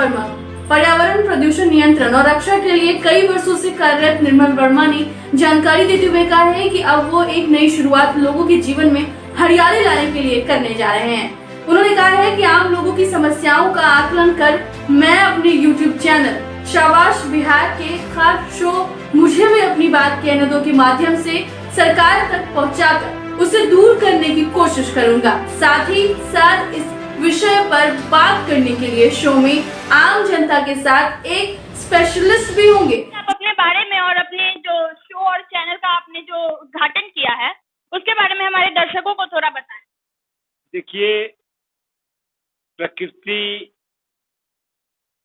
वर्मा। पर्यावरण प्रदूषण नियंत्रण और रक्षा के लिए कई वर्षों से कार्यरत निर्मल वर्मा ने जानकारी देते हुए कहा है कि अब वो एक नई शुरुआत लोगों के जीवन में हरियाली लाने के लिए करने जा रहे हैं। उन्होंने कहा है कि आम लोगों की समस्याओं का आकलन कर मैं अपने YouTube चैनल शाबाश बिहार के खास शो मुझे में अपनी बात कहने दो के माध्यम से सरकार तक पहुंचाकर उसे दूर करने की कोशिश करूंगा। साथ ही साथ इस विषय पर बात करने के लिए शो में आम जनता के साथ एक स्पेशलिस्ट भी होंगे। आप अपने बारे में और अपने जो शो और चैनल का आपने जो उद्घाटन किया है उसके बारे में हमारे दर्शकों को थोड़ा बताएं। देखिए, प्रकृति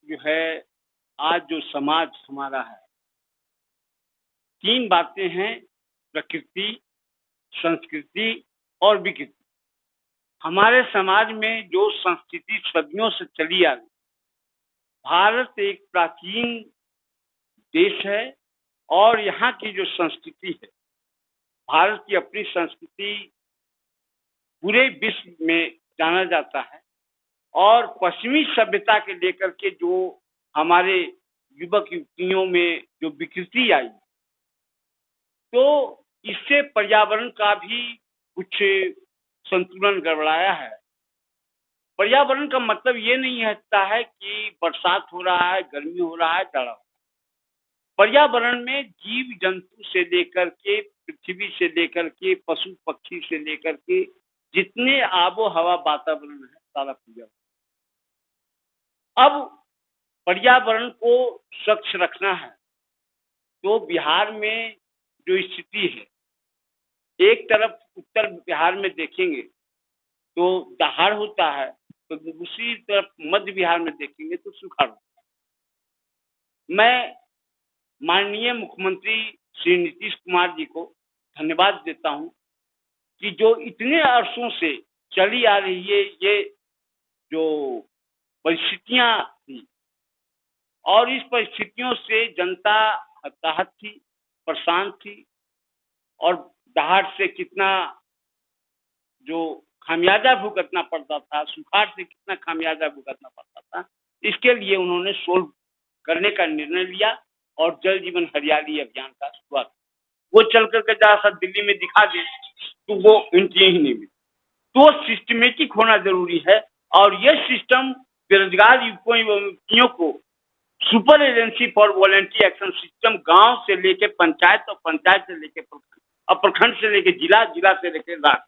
जो है, आज जो समाज हमारा है, 3 बातें हैं: प्रकृति, संस्कृति और विकृति। हमारे समाज में जो संस्कृति सदियों से चली आ रही, भारत एक प्राचीन देश है और यहाँ की जो संस्कृति है, भारत की अपनी संस्कृति पूरे विश्व में जाना जाता है। और पश्चिमी सभ्यता के लेकर के जो हमारे युवक युवतियों में जो विकृति आई, तो इससे पर्यावरण का भी कुछ संतुलन गड़बड़ाया है। पर्यावरण का मतलब ये नहीं होता है कि बरसात हो रहा है, गर्मी हो रहा है, जाड़ा हो रहा है। पर्यावरण में जीव जंतु से लेकर के, पृथ्वी से लेकर के, पशु पक्षी से लेकर के जितने आबो हवा वातावरण है, सारा पर्यावरण। अब पर्यावरण को स्वच्छ रखना है तो बिहार में जो स्थिति है, एक तरफ उत्तर बिहार में देखेंगे तो दहाड़ होता है, तो दूसरी तरफ मध्य बिहार में देखेंगे तो सुखाड़ होता है। मैं माननीय मुख्यमंत्री श्री नीतीश कुमार जी को धन्यवाद देता हूं कि जो इतने वर्षों से चली आ रही है ये जो परिस्थितियां थी, और इस परिस्थितियों से जनता हताहत थी, परेशान थी, और दहाड़ से कितना जो खामियाजा भुगतना पड़ता था, सुखाड़ से कितना खामियाजा भुगतना पड़ता था, इसके लिए उन्होंने सोल्व करने का निर्णय लिया और जल जीवन हरियाली अभियान का शुरुआत। वो चल करके जरा सा दिल्ली में दिखा दे तो वो एंट्री ही नहीं मिली। तो सिस्टमेटिक होना जरूरी है, और ये सिस्टम बेरोजगार युवकों एवं युवतियों को super agency for volunteer action system, गांव से लेके पंचायत और पंचायत से लेके प्रखंड और प्रखंड से लेके जिला, जिला से लेके राज्य।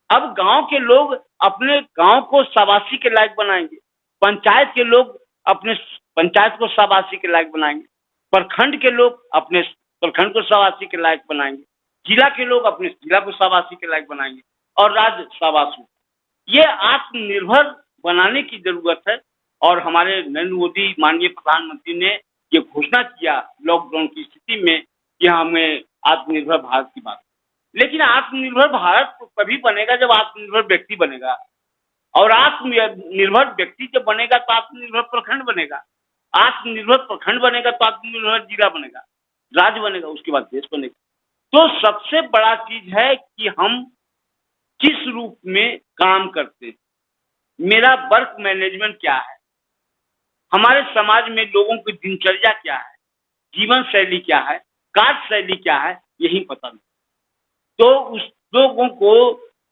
अब गांव के लोग अपने गांव को शाबाशी के लायक बनाएंगे, पंचायत के लोग अपने पंचायत को शाबाशी के लायक बनाएंगे, प्रखंड के लोग अपने प्रखंड को शाबाशी के लायक बनाएंगे, जिला के लोग अपने जिला को शाबाशी के लायक बनाएंगे, और राज्य शाबाशी। ये आत्मनिर्भर बनाने की जरूरत है। और हमारे नरेंद्र मोदी माननीय प्रधानमंत्री ने ये घोषणा किया लॉकडाउन की स्थिति में कि हमें आत्मनिर्भर भारत की बात। लेकिन आत्मनिर्भर भारत तो तभी बनेगा जब आत्मनिर्भर व्यक्ति बनेगा, और आत्मनिर्भर व्यक्ति जब बनेगा तो आत्मनिर्भर प्रखंड बनेगा, आत्मनिर्भर प्रखंड बनेगा तो आत्मनिर्भर जिला बनेगा, राज्य बनेगा, उसके बाद देश बनेगा। तो सबसे बड़ा चीज है कि हम किस रूप में काम करते हैं, मेरा वर्क मैनेजमेंट क्या है, हमारे समाज में लोगों की दिनचर्या क्या है, जीवन शैली क्या है, कार्य शैली क्या है, यही पता नहीं। तो उस लोगों को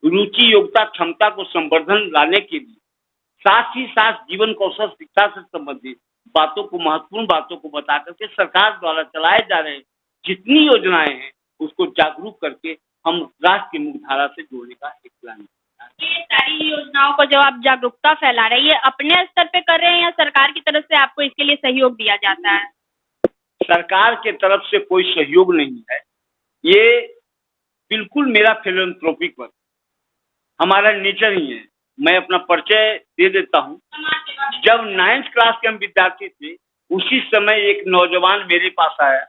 रुचि, योग्यता, क्षमता को संवर्धन लाने के लिए साथ ही साथ जीवन कौशल शिक्षा से संबंधित बातों को, महत्वपूर्ण बातों को बता करके सरकार द्वारा चलाए जा रहे जितनी योजनाएं हैं उसको जागरूक करके हम राष्ट्र की मुख्यधारा से जोड़ने का एक प्लान। ये सारी योजनाओं को जब आप जागरूकता फैला रहे हैं, ये अपने स्तर पे कर रहे हैं या सरकार की तरफ से आपको इसके लिए सहयोग दिया जाता है? सरकार के तरफ से कोई सहयोग नहीं है, ये बिल्कुल मेरा फिलैंथ्रोपिक वर्क, हमारा नेचर ही है। मैं अपना परिचय दे देता हूँ। जब 9th क्लास के हम विद्यार्थी थे, उसी समय एक नौजवान मेरे पास आया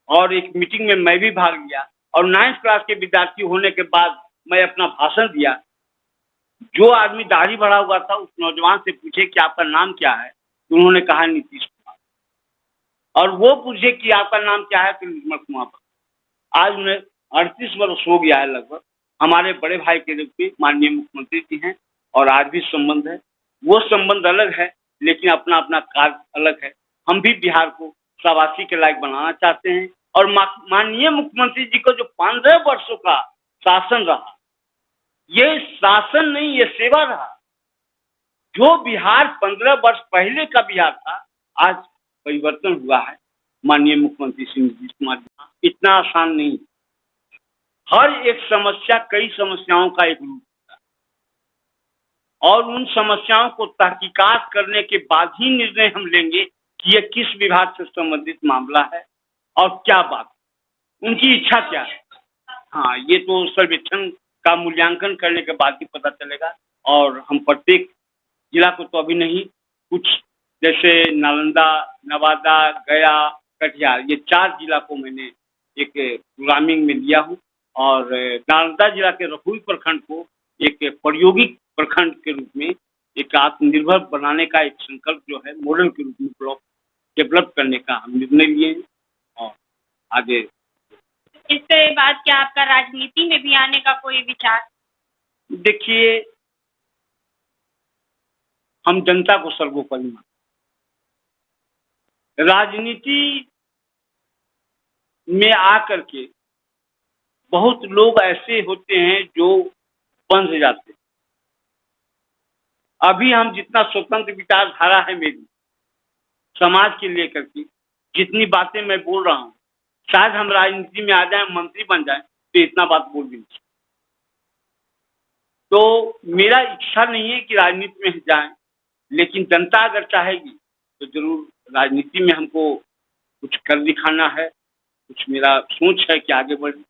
और एक मीटिंग में मैं भी भाग लिया, और 9th क्लास के विद्यार्थी होने के बाद मैं अपना भाषण दिया। जो आदमी दाढ़ी बढ़ा हुआ था उस नौजवान से पूछे कि आपका नाम क्या है, तो उन्होंने कहा नीतीश कुमार, और वो पूछे कि आपका नाम क्या है, तो निर्मल कुमार। आज उन्हें 38 वर्ष हो गया है लगभग। हमारे बड़े भाई के रूप में माननीय मुख्यमंत्री जी हैं और आज भी संबंध है। वो संबंध अलग है, लेकिन अपना अपना कार्य अलग है। हम भी बिहार को शाबाशी के लायक बनाना चाहते हैं और माननीय मुख्यमंत्री जी को जो 15 वर्षों का शासन रहा, ये शासन नहीं, ये सेवा रहा। जो बिहार 15 वर्ष पहले का बिहार था, आज परिवर्तन हुआ है। माननीय मुख्यमंत्री श्री नीतीश कुमार जी, इतना आसान नहीं। हर एक समस्या कई समस्याओं का एक रूप है और उन समस्याओं को तहकीकात करने के बाद ही निर्णय हम लेंगे कि ये किस विभाग से संबंधित मामला है और क्या बात, उनकी इच्छा क्या है। हाँ, ये तो सर्वेक्षण का मूल्यांकन करने के बाद ही पता चलेगा और हम प्रत्येक जिला को तो अभी नहीं, कुछ जैसे नालंदा, नवादा, गया, कटिहार, ये 4 जिला को मैंने एक प्रोग्रामिंग में लिया हूँ और नालंदा जिला के रखोई प्रखंड को एक प्रायोगिक प्रखंड के रूप में एक आत्मनिर्भर बनाने का एक संकल्प जो है मॉडल के रूप में डेवलप करने का हम निर्णय लिए हैं और आगे। इसके बाद क्या आपका राजनीति में भी आने का कोई विचार? देखिए, हम जनता को सर्वोपरि मानते हैं। राजनीति में आकर के बहुत लोग ऐसे होते हैं जो बंध जाते हैं। अभी हम जितना स्वतंत्र विचारधारा है मेरी समाज के लेकर के, जितनी बातें मैं बोल रहा हूँ, शायद हम राजनीति में आ जाएं, मंत्री बन जाएं तो इतना बात बोल भी नहीं। तो मेरा इच्छा नहीं है कि राजनीति में जाएं, लेकिन जनता अगर चाहेगी तो जरूर राजनीति में हमको कुछ कर दिखाना है, कुछ मेरा सोच है कि आगे बढ़े।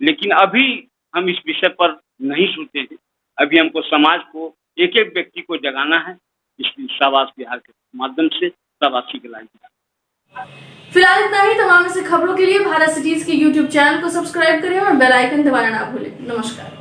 लेकिन अभी हम इस विषय पर नहीं सोचते हैं। अभी हमको समाज को, एक एक व्यक्ति को जगाना है, इसलिए शाबाश बिहार के माध्यम से शाबाशी के लायक। फिलहाल इतना ही। तमाम ऐसी खबरों के लिए भारत सिटीज के YouTube चैनल को सब्सक्राइब करें और बेल आइकन दबाना ना भूलें। नमस्कार।